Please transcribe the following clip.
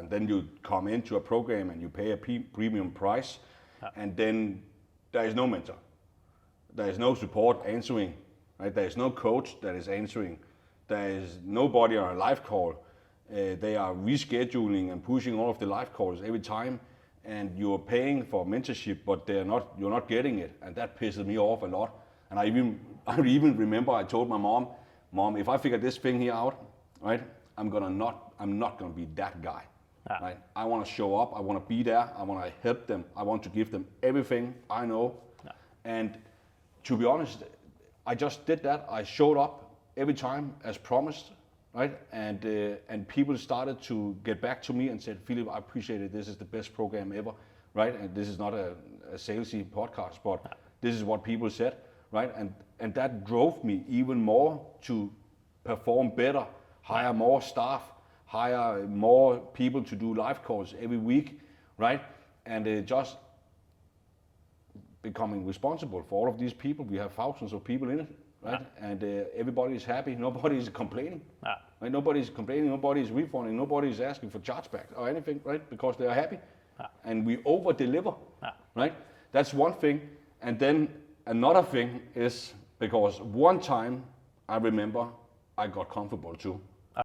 and then you come into a program and you pay a premium price, and then there is no mentor, there is no support answering, right? There is no coach that is answering, there is nobody on a live call. They are rescheduling and pushing all of the live calls every time, and you're paying for mentorship, but you're not getting it, and that pisses me off a lot. And I even remember I told my mom, if I figure this thing here out, right, I'm not gonna be that guy. Right? I want to show up, I want to be there, I want to help them, I want to give them everything I know. And to be honest, I just did that. I showed up every time as promised. Right, and people started to get back to me and said, Philip, I appreciate it. This is the best program ever, right? And this is not a salesy podcast, but this is what people said, right? And that drove me even more to perform better, hire more staff, hire more people to do live calls every week, right? And just becoming responsible for all of these people. We have thousands of people in it. Right? And everybody is happy. Nobody is complaining. Right? Nobody is complaining. Nobody is refunding. Nobody is asking for chargebacks or anything, right? Because they are happy. And we over deliver. Right? That's one thing. And then another thing is because one time I remember I got comfortable too.